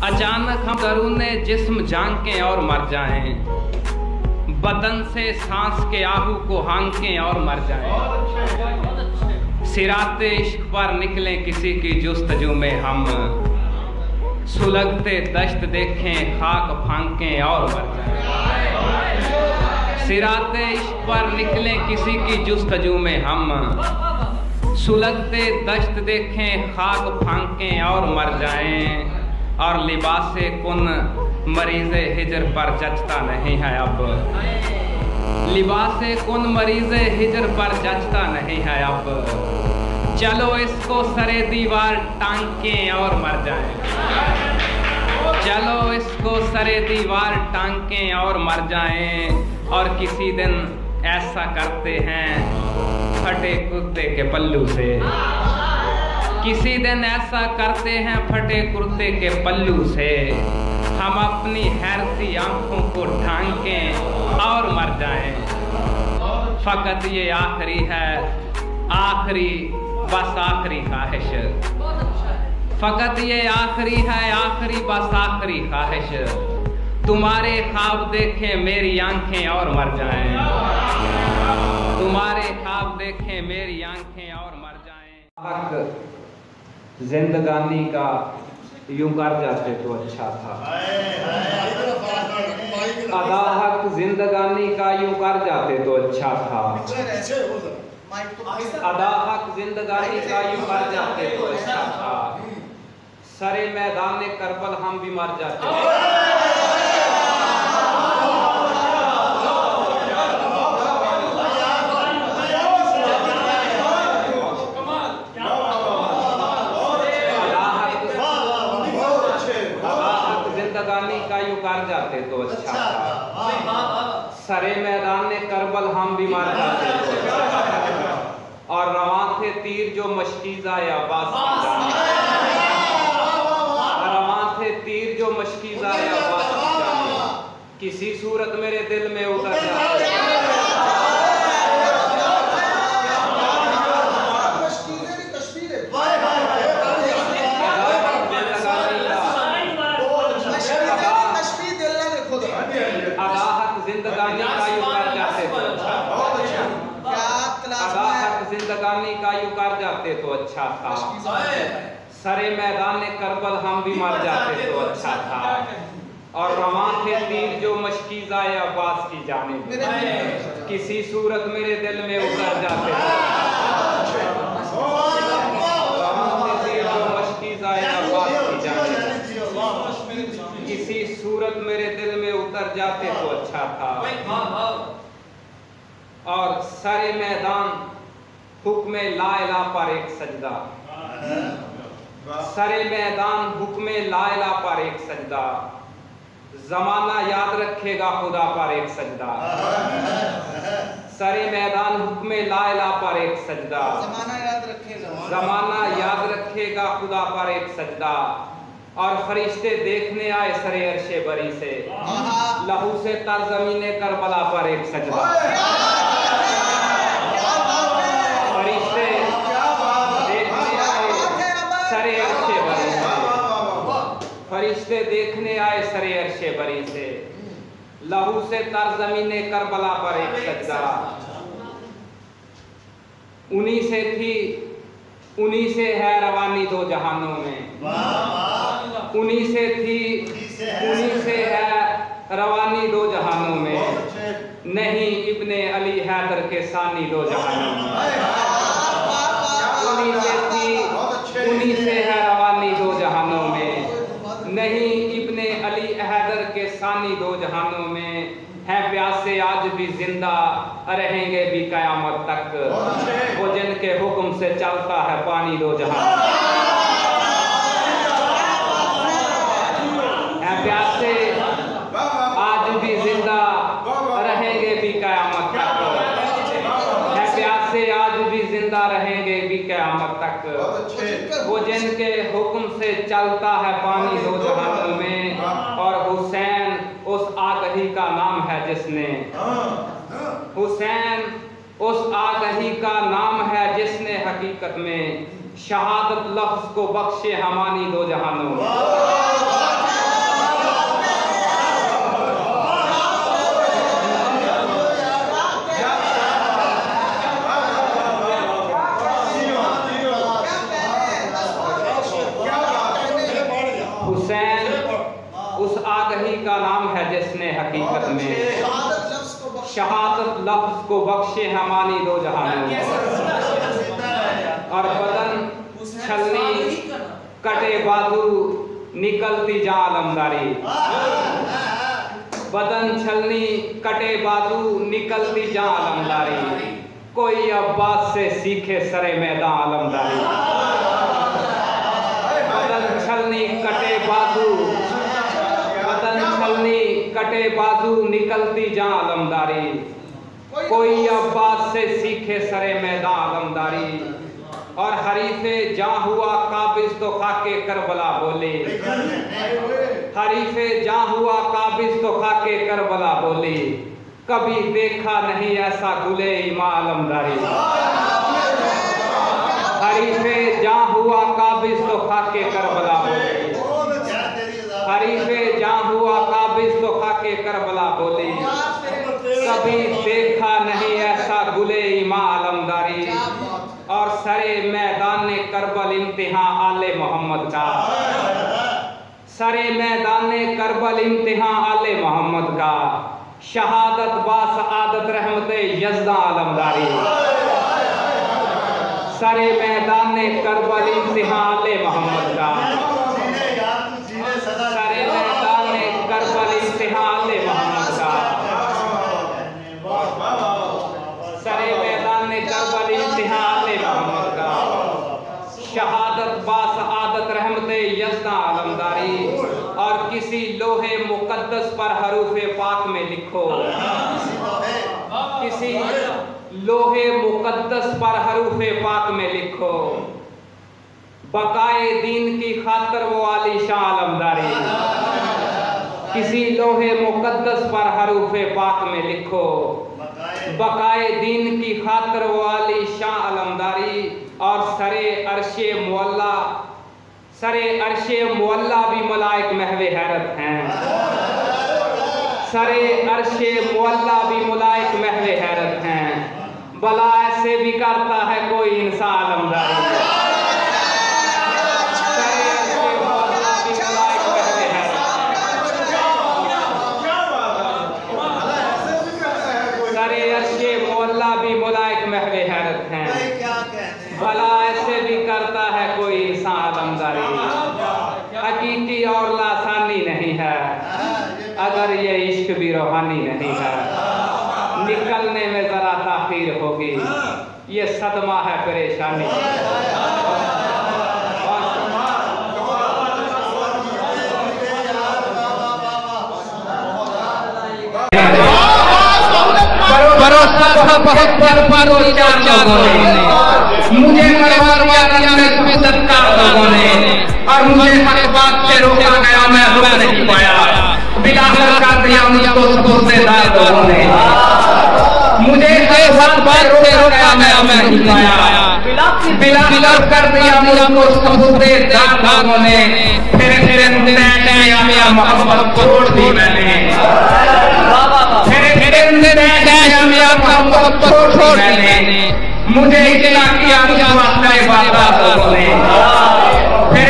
अचानक हम दरूने जिस्म झांकें और मर जाएं, बदन से सांस के आहू को हांकें और मर जाएं। सिराते इश्क पर निकलें किसी की जुस्तजू में हम, सुलगते दश्त देखें खाक फांकें और मर जाएं। सिराते इश्क पर निकलें किसी की जुस्तजू में हम, सुलगते दश्त देखें खाक फांकें और मर जाएं। और लिबासे कुन मरीज़े हिजर पर जचता नहीं है अब, लिबासे कुन मरीज़े हिजर पर जचता नहीं है अब। चलो इसको सरे दीवार टांकें और मर जाएं, चलो इसको सरे दीवार टांकें और मर जाएं। और किसी दिन ऐसा करते हैं फटे कुर्ते के पल्लू से, किसी दिन ऐसा करते हैं फटे कुर्ते के पल्लू से। हम अपनी हैरती आंखों को ढांकें और मर जाएं। फकत ये आखिरी है, आखिरी बस आखिरी ख्वाहिश, फकत ये आखिरी है, आखिरी बस आखिरी ख्वाहिश। तुम्हारे ख्वाब देखें मेरी आंखें और मर जाएं, तुम्हारे ख्वाब देखें मेरी आंखें और मर जाएं। जिंदगानी का यूं कर जाते तो अच्छा था, अदा हक जिंदगानी का यूं कर जाते तो अच्छा था, अदा हक जिंदगानी का यूं कर जाते तो अच्छा था। सरे मैदान करबल हम भी मर जाते। जिंदगानी का यूं कर जाते तो अच्छा था, सरे मैदान करबल हम भी मर जाते तो अच्छा था। और रवां थे तीर जो मशकीज़ा अब्बास की जाने, रवां थे तीर जो मशकीज़ा अब्बास की जाने, किसी सूरत मेरे दिल में उतर जाते। जिंदगानी का यूं कर जाते तो अच्छा था, जिंदगानी का यूं कर जाते तो अच्छा था। सरे मैदान करबल हम भी मर जाते तो अच्छा था। और रवां थे तीर जो मशकीज़ा अब्बास की जानिब, किसी सूरत मेरे दिल में उतर जाते तो किसी सूरत मेरे दिल में उतर जाते तो अच्छा था। और सारे मैदान हुक्म ला इला पर एक सजदा, सारे मैदान हुक्म ला इला पर एक सजदा, जमाना याद रखेगा खुदा पर एक सजदा। सारे मैदान हुक्म ला इला पर एक सजदा, जमाना याद रखेगा खुदा पर एक सजदा। और फरिश्ते देखने आए सरे अर्शे बरी से, लहू से तर ज़मीने करबला पर एक सजदा। फरिश्ते देखने आए सरे अर्शे बरी से, फरिश्ते देखने आए सरे अर्शे बरी से, लहू से तर ज़मीने करबला पर एक सजदा। उन्हीं से थी, उन्हीं से है रवानी दो जहानों में, उन्हीं से थी, उन्हीं से है रवानी दो जहानों में, नहीं इब्ने अली हैदर के सानी दो जहानों में। उन्हीं से थी, उन्हीं से है रवानी दो जहानों में, नहीं इब्ने अली हैदर के सानी दो जहानों में। है प्यासे आज भी जिंदा रहेंगे भी कयामत तक, वो जिनके हुक्म से चलता है पानी दो जहां। है प्यासे आज भी जिंदा रहेंगे भी कयामत तक, है प्यासे आज भी जिंदा रहेंगे भी कयामत तक, वो जिनके हुक्म से चलता है पानी दो जहानों में। और हुसैन उस आगही का नाम है जिसने, हुसैन उस आगही का नाम है जिसने हकीकत में शहादत लफ्ज को बख्शे हमानी दो जहानों में। उस आगही का नाम है जिसने हकीकत में शहादत लफ्ज को बख्शे हमारी दो जहानों। और बदन छलनी कटे बाजू निकलती जा अलमदारी। बदन छलनी कटे बाजू निकलती जा अलमदारी। कोई अब्बास से सीखे सरे मैदान अलमदारी। बदन छलनी कटे बाजू, बदन छलनी कटे बाजू निकलती जा अलमदारी। कोई अब्बास से सीखे सरे मैदान अलमदारी। और हरीफे जा हुआ काबिज तो खाके करबला बोले। हरीफे जा हुआ काबिज तो खाके करबला बोले। कभी देखा नहीं ऐसा गुले इमा अलमदारी। हरीफे जा हुआ काबिज तो खाके करबला बोले। हरीफे जा हुआ काबिज तो खाके करबला बोले। कभी देखा नहीं ऐसा गुले इमा अलमदारी। और सरे मैदान करबल इम्तिहा आले मोहम्मद का। सरे मैदान करबल इम्तिहा आले मोहम्मद का। शहादत बास आदत रहमते यज़दा अलमदारी। सरे मैदान करबल इम्तिहा आले मोहम्मद का। सरे मैदान करबल इम्तिहा आले मोहम्मद का। सरे मैदान करबल इम्तिहा आले मोहम्मद का। शहादत बास आदत रहमते यज़दा अलमदारी। और किसी लोहे मुकद्दस पर हरूफे पाक में लिखो। किसी लोहे मुकद्दस पर हरूफे पाक में लिखो। बकाए दीन की खातर वो आलीशान अलमदारी। किसी लोहे मुकद्दस पर हरूफे पाक में लिखो। बकाए दीन की खातर वो आलीशान अलमदारी। और सरे अर्शे मुअल्ला, सरे अर्शे मुअल्ला भी मलाइक महवे हैरत हैं। सरे अर्शे मुअल्ला भी मलाइक महवे हैरत हैं। भला ऐसे भी करता है कोई इंसान अलमदारी। सरे अर्शे मुअल्ला भी मलाइक महवे हैरत हैं। सरे अर्शे मुअल्ला भी मलाइक महवे हैरत हैं। भला ऐसे भी करता है कोई इंसान अलमदारी। हकीकी और लासानी नहीं है अगर ये इश्क भी रूहानी नहीं है। निकलने में जरा ताखीर होगी ये सदमा है परेशानी। भरोसा था बहुत पर मुझे में सत्कार लोगों ने। और मुझे हर बात से रोका गया, मैं रुक नहीं पाया। बिलाकर कर दिया मुझको सबूतेदार लोगों ने। मुझे हर बात से रोका गया, मैं नहीं पाया। बिलाकर कर दिया मुझको सबूतेदार लोगों ने। फिर मोहब्बत छोड़ दी मैंने। छोड़ मैंने मुझे इतना किया लोगों ने। फिर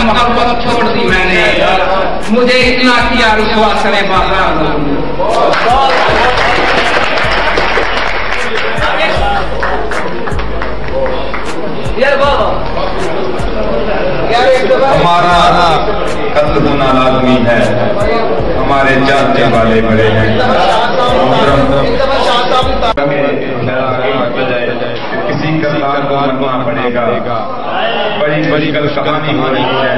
मोहब्बत छोड़ दी मैंने। मुझे इतना किया रुसवा करे बाजार लोगों ने। हमारा कत्ल होना लाजमी है। हमारे जानने वाले बड़े हैं। किसी करतार को मरना पड़ेगा। बड़ी बड़ी कल कहानी हो रही है।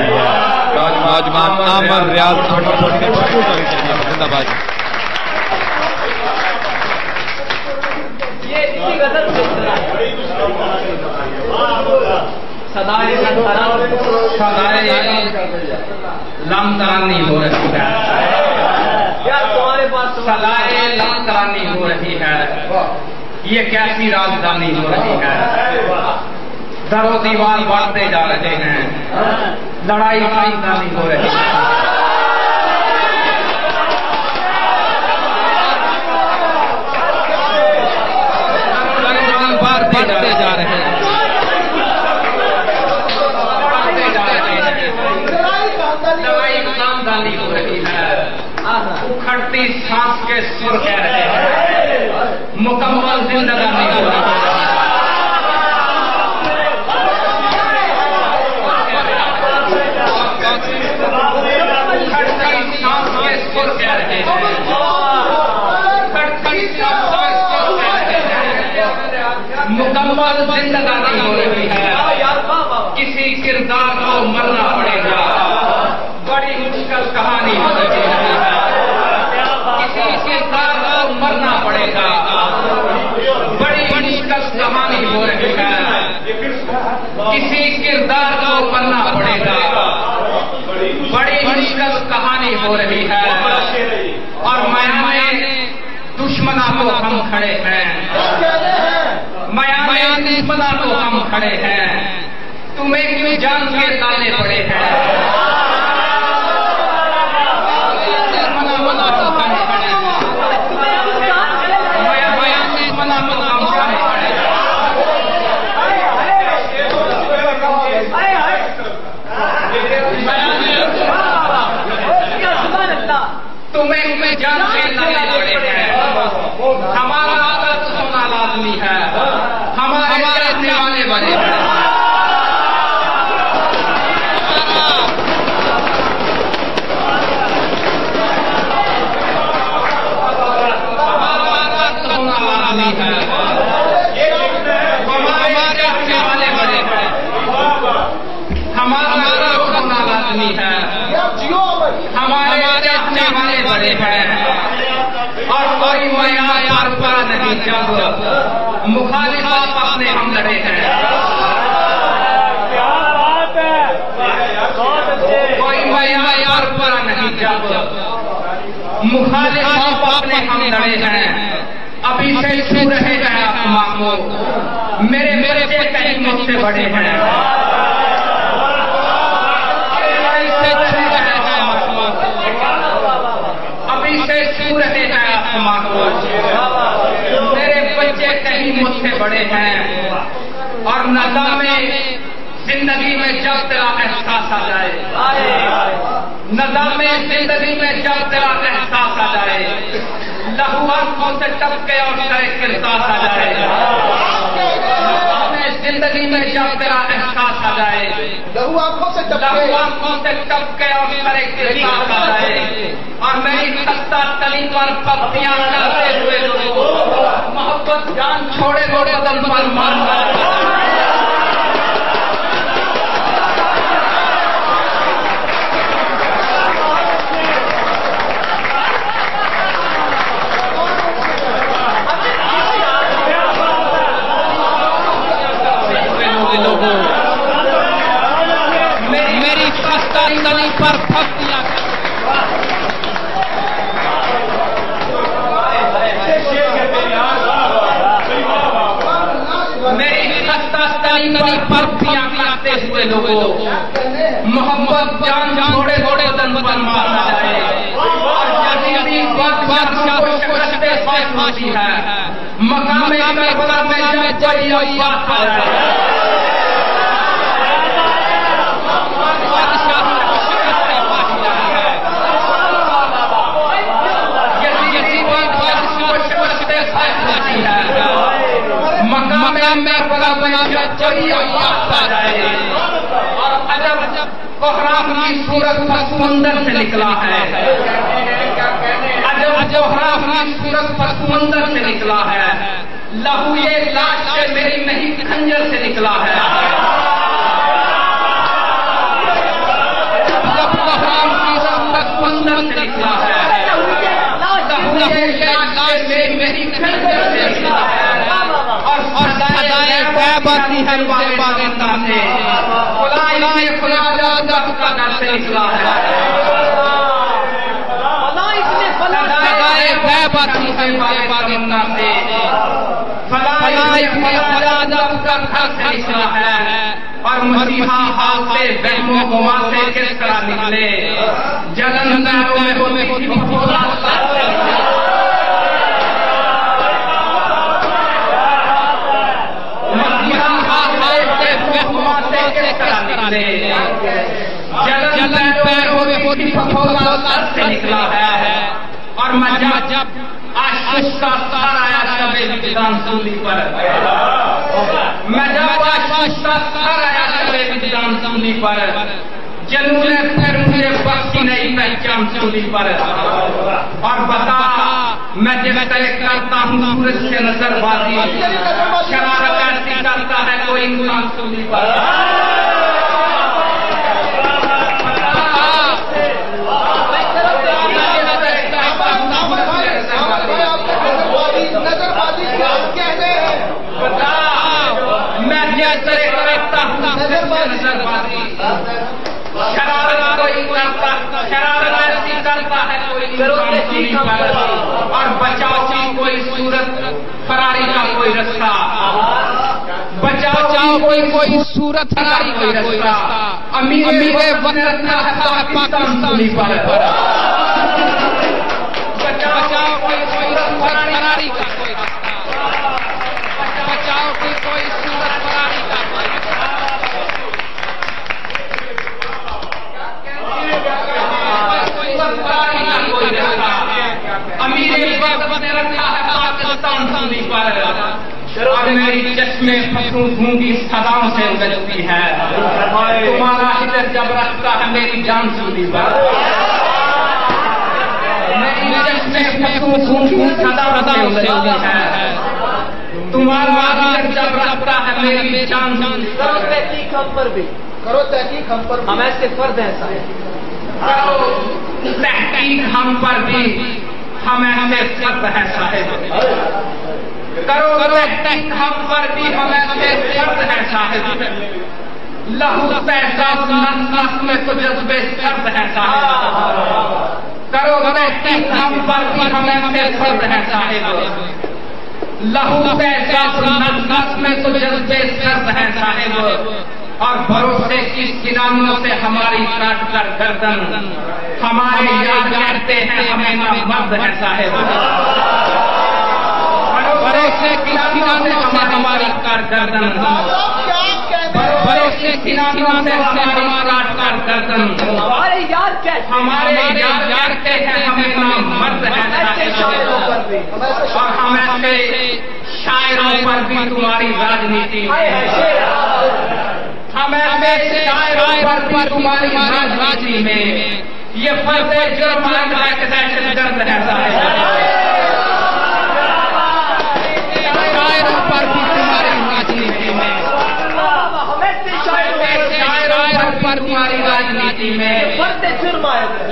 आमर रियाज जिंदाबाद। सदाए लमतरानी हो रही है। सदाए लमतरानी हो रही है। ये कैसी राजधानी हो रही है। दरो दीवार बढ़ते जा रहे हैं। लड़ाई राजधानी हो रही है। बढ़ते जा रहे हैं। लड़ाई कड़कड़ती सांस के सुर कह रहे हैं मुकम्मल जिंदगानी हो रही है। कड़कड़ी सांस के सुर कह रहे हैं, कड़कड़ी सांस के सुर कह रहे हैं मुकम्मल जिंदगानी हो रही है। किसी किरदार को मरना पड़ेगा, बड़ी मुश्किल कहानी हो रही है। किसी किरदार को मरना पड़ेगा, बड़ी मुश्किल कहानी हो रही है। किसी किरदार को मरना पड़ेगा, बड़ी मुश्किल कहानी हो रही है। और मैदाने दुश्मना को हम खड़े हैं, मैदाने दुश्मना को हम खड़े हैं। तुम्हें क्यों जान के लाने पड़े हैं? मना तो हम खड़े हैं, मैदाने मना तो हम खड़े हैं। तुम्हें जान के लाने पड़े हैं। हमारा दर्द सुनना लाजमी है, हमारे रहने वाले बड़े हैं। और कोई मयार पर नहीं जब मुखालिफा अपने हम लड़े हैं। कोई मयार पर नहीं जब मुखालिफा अपने हम लड़े हैं। अभी से छू रहे हैं आसमां को, मेरे बच्चे कहीं मुझसे बड़े हैं। से छू रहे हैं आसमां को, मेरे बच्चे कहीं मुझसे बड़े हैं। और नज़ामे जिंदगी में जब तेरा एहसास आ जाए, नज़ामे जिंदगी में जब तेरा एहसास आ जाए, लहू आंखों से टपके और करे किरदार आ जाए। जिंदगी में जब तेरा एहसास आ जाए, लहू आंखों से टपके और करे किरदार आ जाए। और मेरी खस्ता तली पर पत्तियां डालते हुए लोगों मोहब्बत जान छोड़े गोड़े बदल पर मारना। मेरी खस्ता तली पर पत्तियां पत्तियां काटते हुए लोगों मोहब्बत जान छोड़े छोड़े बदन पर मारना जाए। और जदीदी बादशाह को शिकस्ते फांसी है, मकामे करबला में जब कोई अफवाह आ जाए। मकाम में कोई अफवाह आ जाए। और अजब कोहराम की सूरत समंदर से निकला है, अजब कोहराम की सूरत समंदर से निकला है। लहू ये लाश से मेरी नहीं खंजर से निकला है। जब कोहराम की सूरत समंदर से निकला है, लहू ये लाश से मेरी खंजर से निकला है। और सदाए बाती है बागेंदा से, खुलाई खुला का घर से निकला है। सदाए बाती है बागेंदा से, फलाई खुला का घर से निकला है। और मसीहा हाथ से बहमो गुमा से किस तरह निकले, जलन में जलन पैरों में फफोला से निकला है। और मैं जब आशीष का सर आया शबे विद्वान सूली पर, मैं जब आशीष का सर आया शबे विद्वान सूली पर, जनूने फिर मुझे बख्शी नहीं पहचान सूली पर। और बता मैं जिस तरह करता हूँ सूरज से नजरबाजी, शरारत ऐसी करता है कोई इंसान सूली पर। शरारत ऐसी करता है कोई और बचाओ की कोई सूरत, फरारी का कोई रास्ता, बचाओ कोई सूरत, फरारी का कोई रास्ता, अमीरे वक्त रखा है पाकिस्तान पर। बचाओ कोई सूरत, फरारी का कोई रास्ता, बचाओ कोई सूरत, फरारी का कोई रास्ता। अमीरे वक्त रखा है पाकिस्तान सूली पर, और मेरी चश्मे फंसू घूंगी सदाओं से उगलती है। तुम्हारा हिदर जब रखता है मेरी जान सूली पर, मेरी चश्मे फंसू घूंगी सदाओं से उगलती है। तुम्हारा हिदर जब रखता है मेरी जान सूली पर। करो तहकीक हम पर भी, करो तहकीक हम पर, हम ऐसे फर्द हैं साहब। करो तहकीक हम पर भी, हम ऐसे फर्द हैं साहिब। करो तहकीक हम पर भी, हम ऐसे फर्द हैं साहिब। लहू तहजाब नस में तो जज्बे सर्द हैं साहिब। करो तहकीक हम पर भी, हम ऐसे फर्द हैं साहिब। लहू तहजाब नस में तो जज्बे सर्द हैं साहिब। और भरोसे की किरानों से हमारी काट कर गर्दन, हमारे याद करते हैं हमें ना मर्द है साहिब। भरोसे की किरानों से हमारी काट गर्दन, भरोसे की किरानों से हमारी काट कर गर्दन, हमारे यार कहते हैं हमें ना मर्द है साहिब। और हम ऐसे शायरों पर भी तुम्हारी राजनीति, हमें शायरों पर भी तुम्हारी राजनीति में ये फर्ज जुर्माना है कि दहशतगर्द है साहिब। शायरों पर भी तुम्हारी राजनीति में, शायरों पर तुम्हारी राजनीति में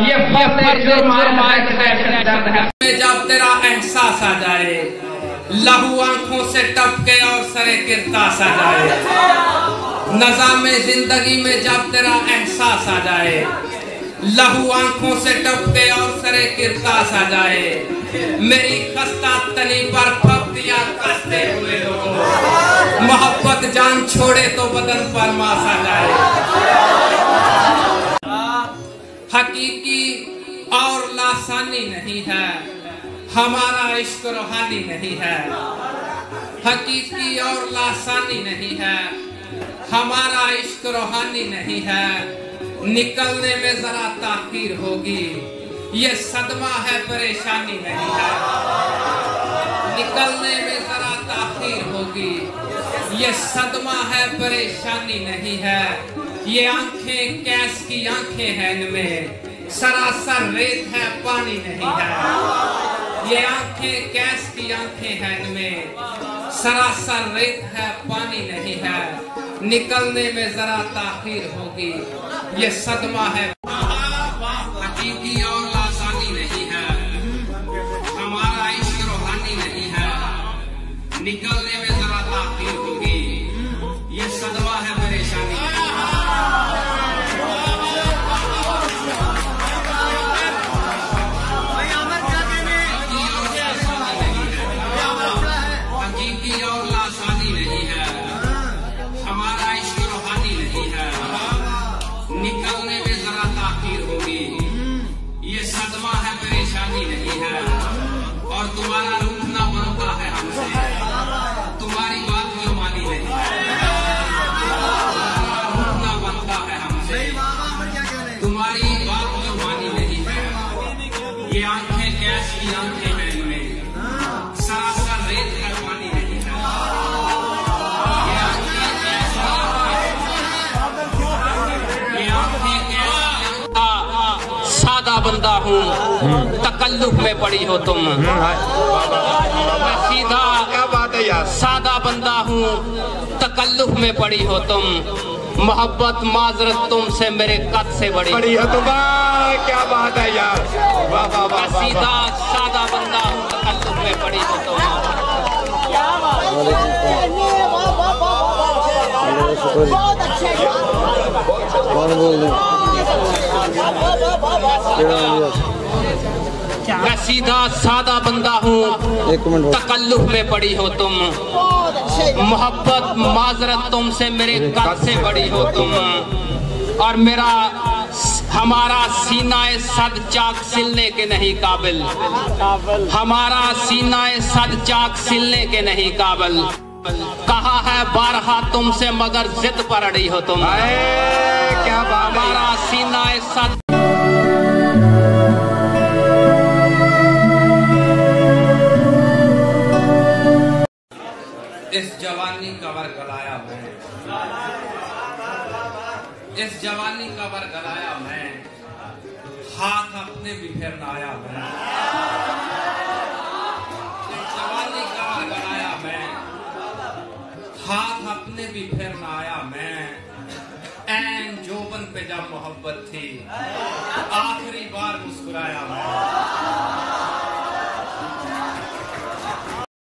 ये फर्ज जुर्माना है कि दहशतगर्द है। जब तेरा एहसास आ जाए, लहू आंखों से टपके और सरे किरतास आ जाए, नज़ामे जिंदगी में जब तेरा एहसास आ जाए, लहू आंखों से टपके और सरे किरतास आ जाए, मेरी खस्ता तनी पर खप दिया कसते हुए लोगों, मोहब्बत जान छोड़े तो बदन पर मास आ जाए। हकीकी और लासानी नहीं है, हमारा इश्क रूहानी नहीं है। हकीकी और लासानी नहीं है, हमारा इश्क रूहानी नहीं है। निकलने में जरा ताखीर होगी, ये सदमा है परेशानी नहीं है। निकलने में जरा ताखीर होगी, ये सदमा है परेशानी नहीं है। ये आंखें कैस की आंखें हैं, इनमें सरासर रेत है पानी नहीं है। ये आंखें कैस की आंखें हैं, इनमें सरासर रेत है पानी नहीं है। निकलने में जरा ताखीर होगी, ये सदमा है। हकीकी और लासानी नहीं है, हमारा इश्क रूहानी नहीं है। निकलने में जरा ताखीर होगी, ये सदमा है परेशानी। हकीकी और लासानी नहीं है, हमारा इश्क रूहानी नहीं है। निकलने में जरा ताखीर होगी, ये सदमा है परेशानी नहीं है। और तुम्हारा रूठना बनता है हमसे, बंदा हूँ, तकल्लुफ में पड़ी हो तुम। मैं सीधा क्या बात है यार, सादा बंदा हूँ, तकल्लुफ में पड़ी हो तुम। मोहब्बत माजरत तुमसे मेरे कद से बड़ी हो तुम। क्या बात है यार, वाह वाह वाह। मैं सीधा सादा बंदा हूँ, तकल्लुफ में पड़ी हो तुम। बहुत अच्छे कौन बोल रहे? मैं सीधा सादा बंदा हूँ, तकल्लुफ में पड़ी हो तुम। मोहब्बत माजरत तुमसे मेरे कद से बड़ी हो तुम। और हमारा सीनाए सद चाक सिलने के नहीं काबिल, हमारा सीनाए सद चाक सिलने के नहीं काबिल। कहा है बारहा तुमसे मगर जिद पर अड़ी हो तुम। क्या बात है, हमारा सीनाए सद इस जवानी का वर्गलाया मैं, इस जवानी का वर्गलाया मैं, हाथ अपने भी फिर आया मैं। इस जवानी का वर्गलाया मैं, हाथ अपने भी फिर आया मैं। ऐन जोबन पे जब मोहब्बत थी, आखिरी बार मुस्कुराया मैं।